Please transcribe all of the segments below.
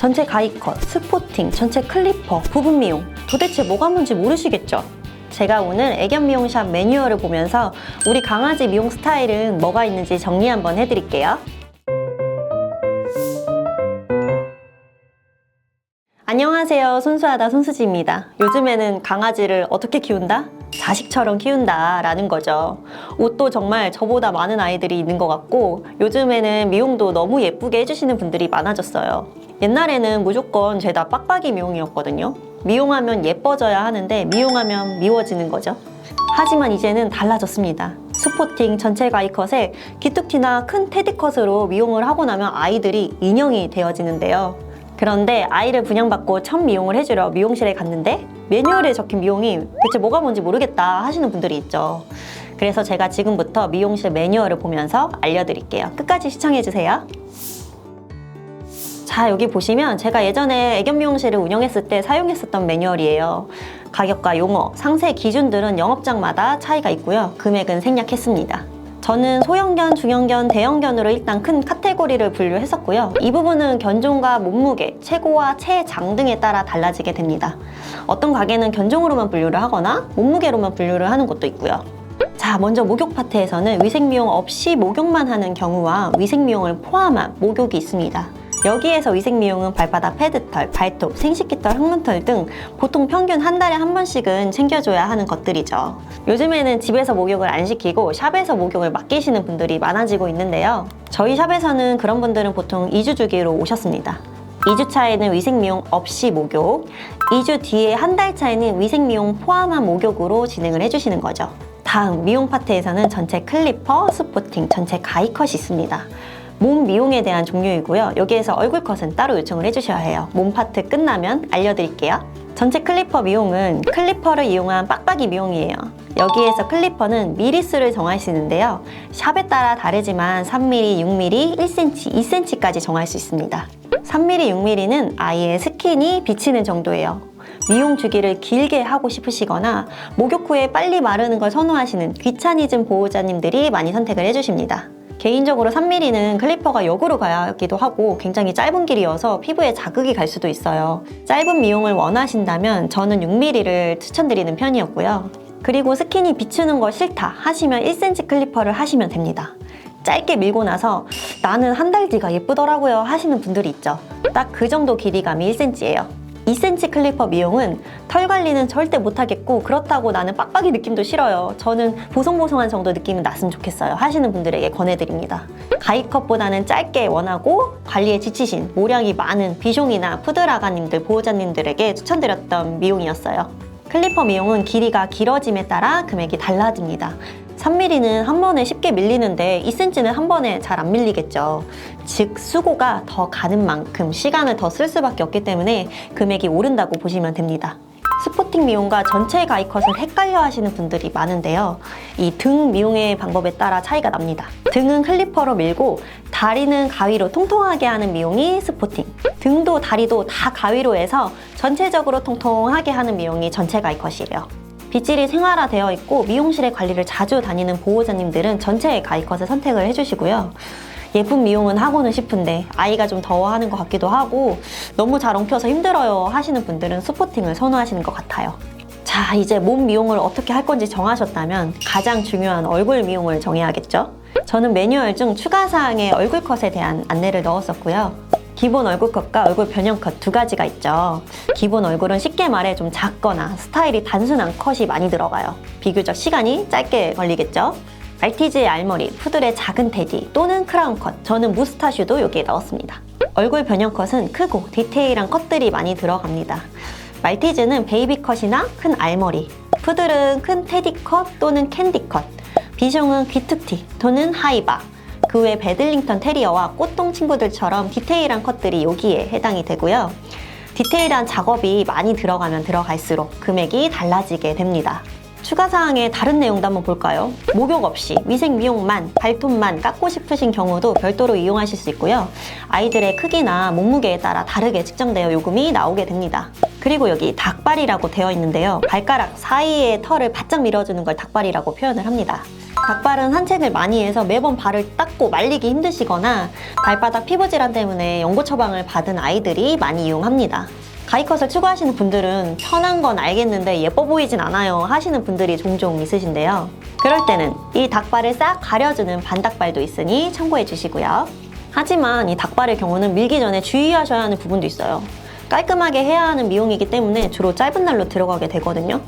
전체 가위컷, 스포팅, 전체 클리퍼, 부분 미용. 도대체 뭐가 뭔지 모르시겠죠? 제가 오늘 애견 미용샵 매뉴얼을 보면서 우리 강아지 미용 스타일은 뭐가 있는지 정리 한번 해드릴게요. 안녕하세요. 손수하다 손수지입니다. 요즘에는 강아지를 어떻게 키운다? 자식처럼 키운다 라는 거죠. 옷도 정말 저보다 많은 아이들이 있는 것 같고 요즘에는 미용도 너무 예쁘게 해주시는 분들이 많아졌어요. 옛날에는 무조건 죄다 빡빡이 미용이었거든요. 미용하면 예뻐져야 하는데 미용하면 미워지는 거죠. 하지만 이제는 달라졌습니다. 스포팅, 전체 가위컷에 기툭티나 큰 테디컷으로 미용을 하고 나면 아이들이 인형이 되어지는데요. 그런데 아이를 분양받고 첫 미용을 해주러 미용실에 갔는데 매뉴얼에 적힌 미용이 대체 뭐가 뭔지 모르겠다 하시는 분들이 있죠. 그래서 제가 지금부터 미용실 매뉴얼을 보면서 알려드릴게요. 끝까지 시청해주세요. 자, 여기 보시면 제가 예전에 애견 미용실을 운영했을 때 사용했었던 매뉴얼이에요. 가격과 용어, 상세 기준들은 영업장마다 차이가 있고요. 금액은 생략했습니다. 저는 소형견, 중형견, 대형견으로 일단 큰 카테고리를 분류했었고요. 이 부분은 견종과 몸무게, 체구와 체장 등에 따라 달라지게 됩니다. 어떤 가게는 견종으로만 분류를 하거나 몸무게로만 분류를 하는 곳도 있고요. 자, 먼저 목욕 파트에서는 위생미용 없이 목욕만 하는 경우와 위생미용을 포함한 목욕이 있습니다. 여기에서 위생미용은 발바닥 패드털, 발톱, 생식기털, 항문털 등 보통 평균 한 달에 한 번씩은 챙겨줘야 하는 것들이죠. 요즘에는 집에서 목욕을 안 시키고 샵에서 목욕을 맡기시는 분들이 많아지고 있는데요. 저희 샵에서는 그런 분들은 보통 2주 주기로 오셨습니다. 2주 차에는 위생미용 없이 목욕, 2주 뒤에 한 달 차에는 위생미용 포함한 목욕으로 진행을 해주시는 거죠. 다음 미용 파트에서는 전체 클리퍼, 스포팅, 전체 가위컷이 있습니다. 몸 미용에 대한 종류이고요. 여기에서 얼굴컷은 따로 요청을 해주셔야 해요. 몸 파트 끝나면 알려드릴게요. 전체 클리퍼 미용은 클리퍼를 이용한 빡빡이 미용이에요. 여기에서 클리퍼는 미리수를 정하시는데요. 샵에 따라 다르지만 3mm, 6mm, 1cm, 2cm까지 정할 수 있습니다. 3mm, 6mm는 아이의 스킨이 비치는 정도예요. 미용 주기를 길게 하고 싶으시거나 목욕 후에 빨리 마르는 걸 선호하시는 귀차니즘 보호자님들이 많이 선택을 해주십니다. 개인적으로 3mm는 클리퍼가 역으로 가기도 하고 굉장히 짧은 길이어서 피부에 자극이 갈 수도 있어요. 짧은 미용을 원하신다면 저는 6mm를 추천드리는 편이었고요. 그리고 스킨이 비추는 거 싫다 하시면 1cm 클리퍼를 하시면 됩니다. 짧게 밀고 나서 나는 한 달 뒤가 예쁘더라고요 하시는 분들이 있죠. 딱 그 정도 길이감이 1cm예요. 2cm 클리퍼 미용은 털 관리는 절대 못하겠고 그렇다고 나는 빡빡이 느낌도 싫어요. 저는 보송보송한 정도 느낌이 났으면 좋겠어요 하시는 분들에게 권해드립니다. 가위컷보다는 짧게 원하고 관리에 지치신 모량이 많은 비숑이나 푸드라가님들, 보호자님들에게 추천드렸던 미용이었어요. 클리퍼 미용은 길이가 길어짐에 따라 금액이 달라집니다. 3mm는 한 번에 쉽게 밀리는데 2cm는 한 번에 잘 안 밀리겠죠. 즉 수고가 더 가는 만큼 시간을 더 쓸 수밖에 없기 때문에 금액이 오른다고 보시면 됩니다. 스포팅 미용과 전체 가위컷을 헷갈려 하시는 분들이 많은데요. 이 등 미용의 방법에 따라 차이가 납니다. 등은 클리퍼로 밀고 다리는 가위로 통통하게 하는 미용이 스포팅, 등도 다리도 다 가위로 해서 전체적으로 통통하게 하는 미용이 전체 가위컷이에요. 빗질이 생활화되어 있고 미용실에 관리를 자주 다니는 보호자님들은 전체 가위컷을 선택을 해주시고요. 예쁜 미용은 하고는 싶은데 아이가 좀 더워하는 것 같기도 하고 너무 잘 엉켜서 힘들어요 하시는 분들은 스포팅을 선호하시는 것 같아요. 자, 이제 몸 미용을 어떻게 할 건지 정하셨다면 가장 중요한 얼굴 미용을 정해야겠죠? 저는 매뉴얼 중 추가사항에 얼굴컷에 대한 안내를 넣었었고요. 기본 얼굴컷과 얼굴 변형컷 두 가지가 있죠. 기본 얼굴은 쉽게 말해 좀 작거나 스타일이 단순한 컷이 많이 들어가요. 비교적 시간이 짧게 걸리겠죠. 말티즈의 알머리, 푸들의 작은 테디 또는 크라운 컷, 저는 무스타슈도 여기에 넣었습니다. 얼굴 변형컷은 크고 디테일한 컷들이 많이 들어갑니다. 말티즈는 베이비 컷이나 큰 알머리, 푸들은 큰 테디 컷 또는 캔디 컷, 비숑은 귀툭티 또는 하이바, 그 외 배들링턴 테리어와 꽃동 친구들처럼 디테일한 컷들이 여기에 해당이 되고요. 디테일한 작업이 많이 들어가면 들어갈수록 금액이 달라지게 됩니다. 추가사항의 다른 내용도 한번 볼까요? 목욕 없이 위생 미용만, 발톱만 깎고 싶으신 경우도 별도로 이용하실 수 있고요. 아이들의 크기나 몸무게에 따라 다르게 측정되어 요금이 나오게 됩니다. 그리고 여기 닭발이라고 되어 있는데요. 발가락 사이의 털을 바짝 밀어주는 걸 닭발이라고 표현을 합니다. 닭발은 산책을 많이 해서 매번 발을 닦고 말리기 힘드시거나 발바닥 피부 질환 때문에 연고 처방을 받은 아이들이 많이 이용합니다. 가위컷을 추구하시는 분들은 편한 건 알겠는데 예뻐 보이진 않아요 하시는 분들이 종종 있으신데요. 그럴 때는 이 닭발을 싹 가려주는 반닭발도 있으니 참고해 주시고요. 하지만 이 닭발의 경우는 밀기 전에 주의하셔야 하는 부분도 있어요. 깔끔하게 해야 하는 미용이기 때문에 주로 짧은 날로 들어가게 되거든요.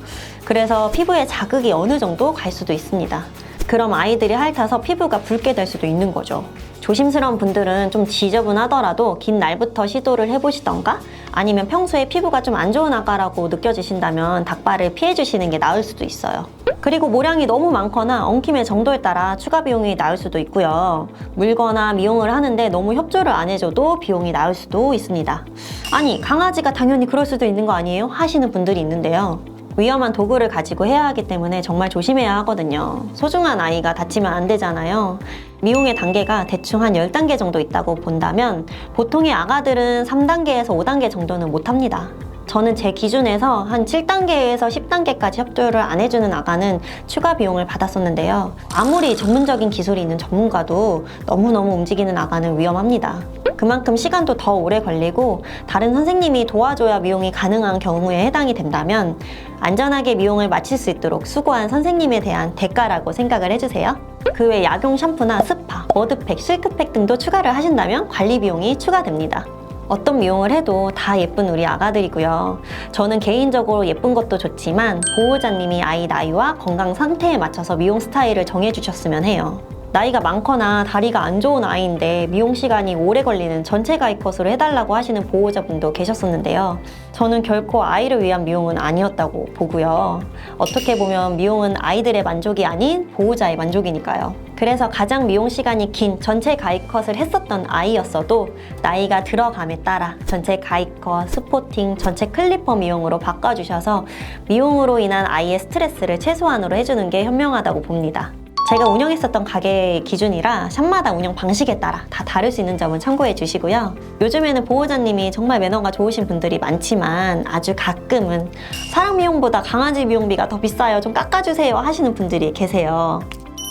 그래서 피부에 자극이 어느 정도 갈 수도 있습니다. 그럼 아이들이 핥아서 피부가 붉게 될 수도 있는 거죠. 조심스러운 분들은 좀 지저분하더라도 긴 날부터 시도를 해보시던가 아니면 평소에 피부가 좀 안 좋은 아가라고 느껴지신다면 닭발을 피해주시는 게 나을 수도 있어요. 그리고 모량이 너무 많거나 엉킴의 정도에 따라 추가 비용이 나올 수도 있고요. 물거나 미용을 하는데 너무 협조를 안 해줘도 비용이 나올 수도 있습니다. 아니, 강아지가 당연히 그럴 수도 있는 거 아니에요? 하시는 분들이 있는데요. 위험한 도구를 가지고 해야 하기 때문에 정말 조심해야 하거든요. 소중한 아이가 다치면 안 되잖아요. 미용의 단계가 대충 한 10단계 정도 있다고 본다면 보통의 아가들은 3단계에서 5단계 정도는 못합니다. 저는 제 기준에서 한 7단계에서 10단계까지 협조를 안 해주는 아가는 추가 비용을 받았었는데요. 아무리 전문적인 기술이 있는 전문가도 너무너무 움직이는 아가는 위험합니다. 그만큼 시간도 더 오래 걸리고 다른 선생님이 도와줘야 미용이 가능한 경우에 해당이 된다면 안전하게 미용을 마칠 수 있도록 수고한 선생님에 대한 대가라고 생각을 해주세요. 그 외 약용 샴푸나 스파, 머드팩, 실크팩 등도 추가를 하신다면 관리 비용이 추가됩니다. 어떤 미용을 해도 다 예쁜 우리 아가들이고요. 저는 개인적으로 예쁜 것도 좋지만 보호자님이 아이 나이와 건강 상태에 맞춰서 미용 스타일을 정해주셨으면 해요. 나이가 많거나 다리가 안 좋은 아이인데 미용 시간이 오래 걸리는 전체 가위컷으로 해달라고 하시는 보호자분도 계셨었는데요. 저는 결코 아이를 위한 미용은 아니었다고 보고요. 어떻게 보면 미용은 아이들의 만족이 아닌 보호자의 만족이니까요. 그래서 가장 미용 시간이 긴 전체 가위컷을 했었던 아이였어도 나이가 들어감에 따라 전체 가위컷, 스포팅, 전체 클리퍼 미용으로 바꿔주셔서 미용으로 인한 아이의 스트레스를 최소한으로 해주는 게 현명하다고 봅니다. 제가 운영했었던 가게 기준이라 샵마다 운영 방식에 따라 다 다를 수 있는 점은 참고해 주시고요. 요즘에는 보호자님이 정말 매너가 좋으신 분들이 많지만 아주 가끔은 사람 미용보다 강아지 미용비가 더 비싸요, 좀 깎아주세요 하시는 분들이 계세요.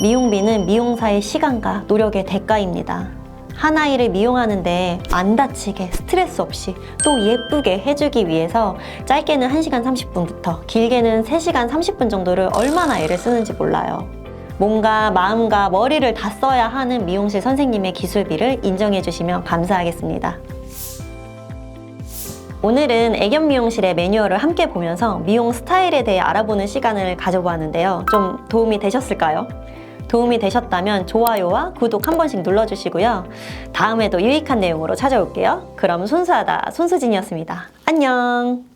미용비는 미용사의 시간과 노력의 대가입니다. 한 아이를 미용하는데 안 다치게 스트레스 없이 또 예쁘게 해주기 위해서 짧게는 1시간 30분부터 길게는 3시간 30분 정도를 얼마나 애를 쓰는지 몰라요. 몸과 마음과 머리를 다 써야 하는 미용실 선생님의 기술비를 인정해 주시면 감사하겠습니다. 오늘은 애견 미용실의 매뉴얼을 함께 보면서 미용 스타일에 대해 알아보는 시간을 가져보았는데요. 좀 도움이 되셨을까요? 도움이 되셨다면 좋아요와 구독 한 번씩 눌러주시고요. 다음에도 유익한 내용으로 찾아올게요. 그럼 순수하다 손수진이었습니다. 안녕!